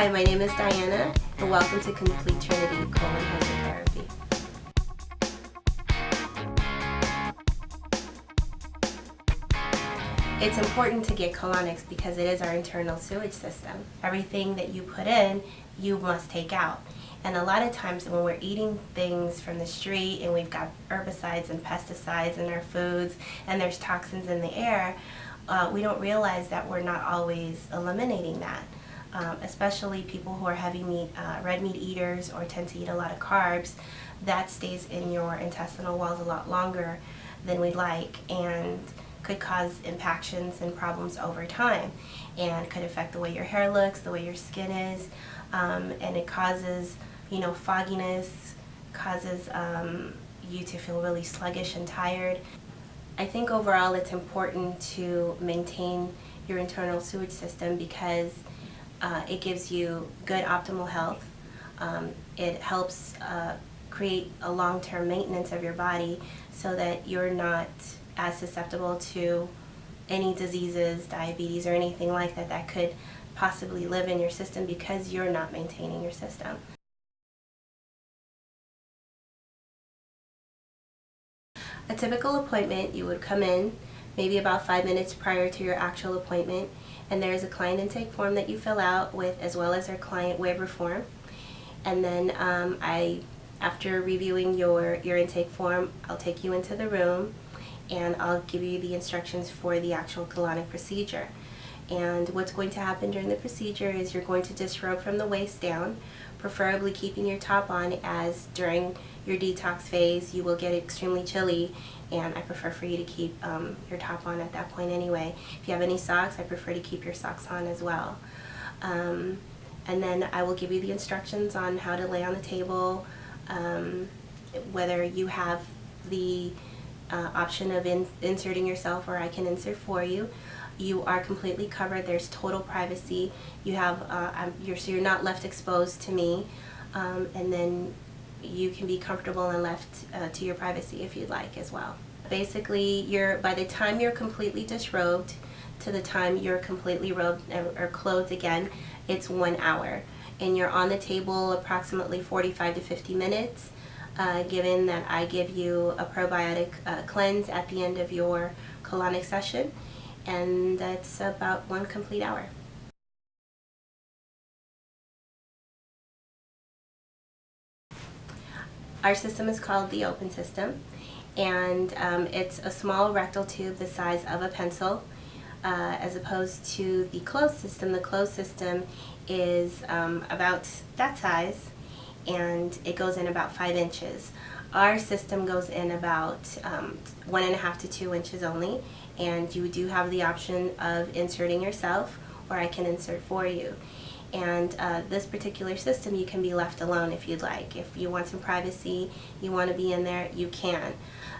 Hi, my name is Diana, and welcome to Complete Trinity Colon Hydrotherapy. It's important to get colonics because it is our internal sewage system. Everything that you put in, you must take out. And a lot of times when we're eating things from the street and we've got herbicides and pesticides in our foods and there's toxins in the air, we don't realize that we're not always eliminating that. Especially people who are heavy meat, red meat eaters or tend to eat a lot of carbs, that stays in your intestinal walls a lot longer than we'd like and could cause impactions and problems over time and could affect the way your hair looks, the way your skin is, and it causes, fogginess, causes you to feel really sluggish and tired. I think overall it's important to maintain your internal sewage system because it gives you good optimal health. It helps create a long-term maintenance of your body so that you're not as susceptible to any diseases, diabetes, or anything like that that could possibly live in your system because you're not maintaining your system. A typical appointment, you would come in maybe about 5 minutes prior to your actual appointment, and there's a client intake form that you fill out with, as well as our client waiver form. And then after reviewing your intake form, I'll take you into the room and I'll give you the instructions for the actual colonic procedure. And what's going to happen during the procedure is you're going to disrobe from the waist down, preferably keeping your top on, as during your detox phase you will get extremely chilly, and I prefer for you to keep your top on at that point anyway. If you have any socks, I prefer to keep your socks on as well. And then I will give you the instructions on how to lay on the table, whether you have the option of inserting yourself or I can insert for you. You are completely covered. There's total privacy. You have so you're not left exposed to me, and then you can be comfortable and left to your privacy if you'd like as well. Basically, by the time you're completely disrobed to the time you're completely robed or clothed again, it's 1 hour, and you're on the table approximately 45 to 50 minutes. Given that I give you a probiotic cleanse at the end of your colonic session, and that's about 1 complete hour. Our system is called the open system, and it's a small rectal tube the size of a pencil, as opposed to the closed system. The closed system is about that size, and it goes in about 5 inches. Our system goes in about 1.5 to 2 inches only, and you do have the option of inserting yourself, or I can insert for you. And this particular system, you can be left alone if you'd like. If you want some privacy, you want to be in there, you can.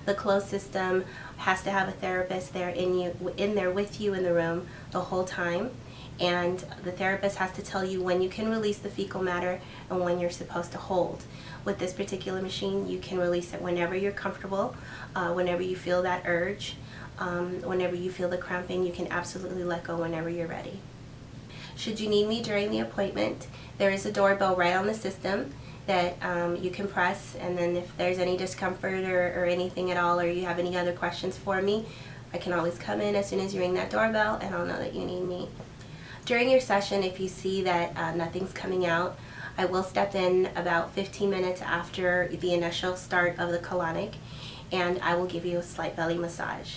The closed system has to have a therapist there in there with you in the room the whole time. And the therapist has to tell you when you can release the fecal matter and when you're supposed to hold. With this particular machine, you can release it whenever you're comfortable, whenever you feel that urge, whenever you feel the cramping. You can absolutely let go whenever you're ready. Should you need me during the appointment, there is a doorbell right on the system that you can press, and then if there's any discomfort or anything at all, or you have any other questions for me, I can always come in as soon as you ring that doorbell and I'll know that you need me. During your session, if you see that nothing's coming out, I will step in about 15 minutes after the initial start of the colonic, and I will give you a slight belly massage.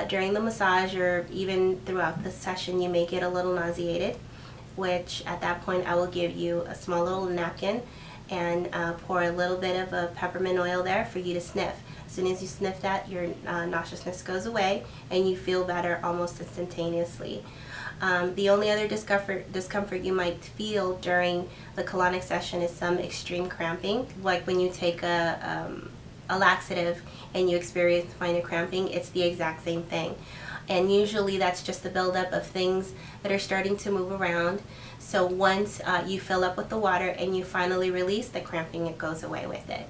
During the massage, or even throughout the session, you may get a little nauseated, which at that point I will give you a small little napkin and pour a little bit of a peppermint oil there for you to sniff. As soon as you sniff that, your nauseousness goes away and you feel better almost instantaneously. The only other discomfort you might feel during the colonic session is some extreme cramping, like when you take a laxative and you experience minor cramping. It's the exact same thing, and usually that's just the buildup of things that are starting to move around. So once you fill up with the water and you finally release the cramping, it goes away with it.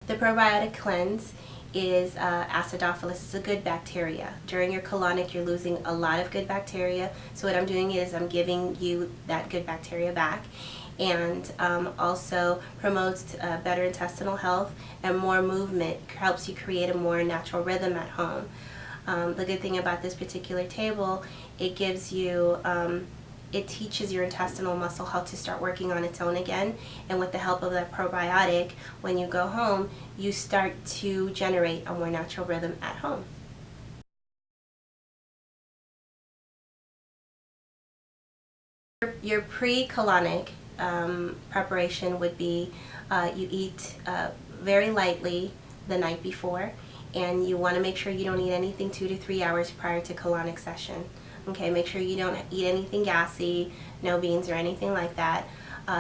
The probiotic cleanse is acidophilus. It's a good bacteria. During your colonic, you're losing a lot of good bacteria. So what I'm doing is I'm giving you that good bacteria back, and also promotes better intestinal health, and more movement helps you create a more natural rhythm at home. The good thing about this particular table, it gives you it teaches your intestinal muscle how to start working on its own again, and with the help of that probiotic, when you go home, you start to generate a more natural rhythm at home. Your pre-colonic preparation would be you eat very lightly the night before, and you want to make sure you don't eat anything 2 to 3 hours prior to colonic session. Okay, make sure you don't eat anything gassy, no beans or anything like that.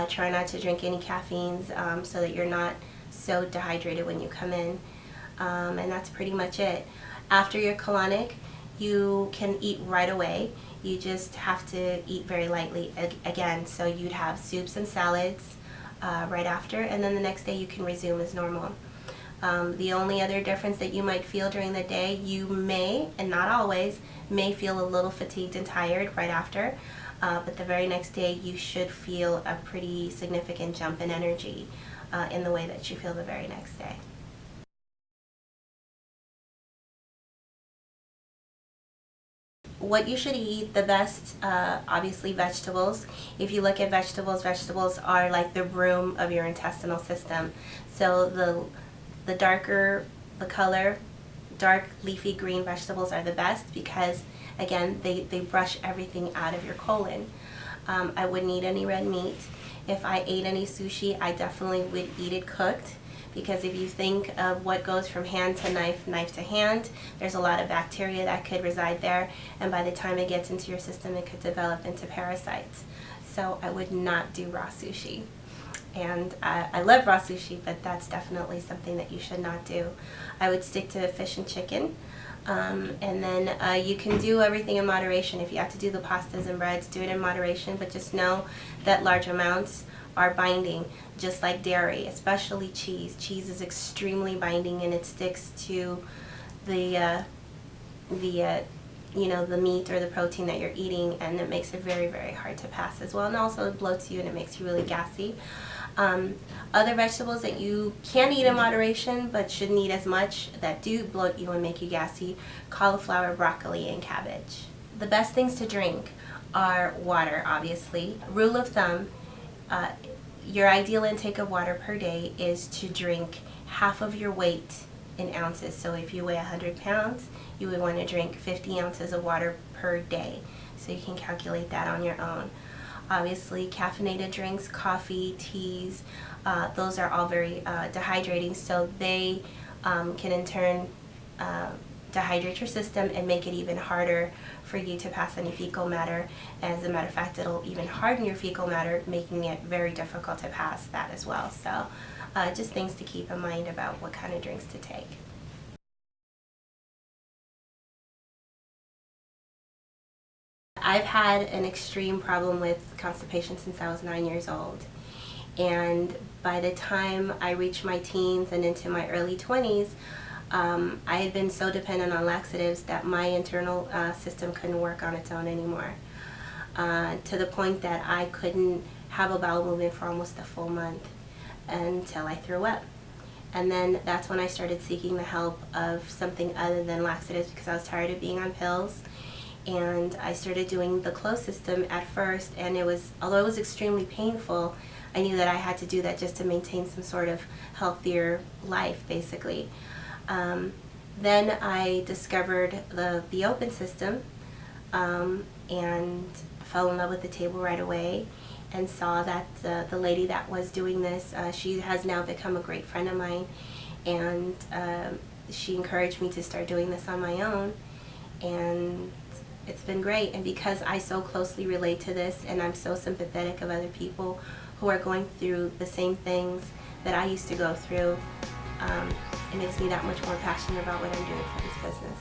Try not to drink any caffeines so that you're not so dehydrated when you come in. And that's pretty much it. After your colonic, you can eat right away. You just have to eat very lightly again. So you'd have soups and salads right after, and then the next day you can resume as normal. The only other difference that you might feel during the day, you may, and not always, may feel a little fatigued and tired right after, but the very next day you should feel a pretty significant jump in energy in the way that you feel the very next day. What you should eat, the best, obviously vegetables. If you look at vegetables, vegetables are like the broom of your intestinal system. So the darker the color, dark leafy green vegetables are the best because, again, they brush everything out of your colon. I wouldn't eat any red meat. If I ate any sushi, I definitely would eat it cooked, because if you think of what goes from hand to knife, knife to hand, there's a lot of bacteria that could reside there, and by the time it gets into your system, it could develop into parasites. So I would not do raw sushi. And I love raw sushi, but that's definitely something that you should not do. I would stick to fish and chicken. And then you can do everything in moderation. If you have to do the pastas and breads, do it in moderation, but just know that large amounts are binding, just like dairy, especially cheese. Cheese is extremely binding, and it sticks to the meat or the protein that you're eating, and it makes it very, very hard to pass as well. And also it bloats you and it makes you really gassy. Other vegetables that you can eat in moderation but shouldn't eat as much, that do bloat you and make you gassy: cauliflower, broccoli, and cabbage. The best things to drink are water, obviously. Rule of thumb, your ideal intake of water per day is to drink half of your weight in ounces. So if you weigh 100 pounds, you would want to drink 50 ounces of water per day. So you can calculate that on your own. Obviously, caffeinated drinks, coffee, teas, those are all very dehydrating, so they can in turn dehydrate your system and make it even harder for you to pass any fecal matter. As a matter of fact, it'll even harden your fecal matter, making it very difficult to pass that as well. So just things to keep in mind about what kind of drinks to take. I've had an extreme problem with constipation since I was 9 years old. And by the time I reached my teens and into my early 20s, I had been so dependent on laxatives that my internal system couldn't work on its own anymore. To the point that I couldn't have a bowel movement for almost a full month until I threw up. And then that's when I started seeking the help of something other than laxatives, because I was tired of being on pills. And I started doing the closed system at first, and although it was extremely painful, I knew that I had to do that just to maintain some sort of healthier life, basically. Then I discovered the open system and fell in love with the table right away, and saw that the lady that was doing this, she has now become a great friend of mine, and she encouraged me to start doing this on my own, and it's been great. And because I so closely relate to this, and I'm so sympathetic of other people who are going through the same things that I used to go through, it makes me that much more passionate about what I'm doing for this business.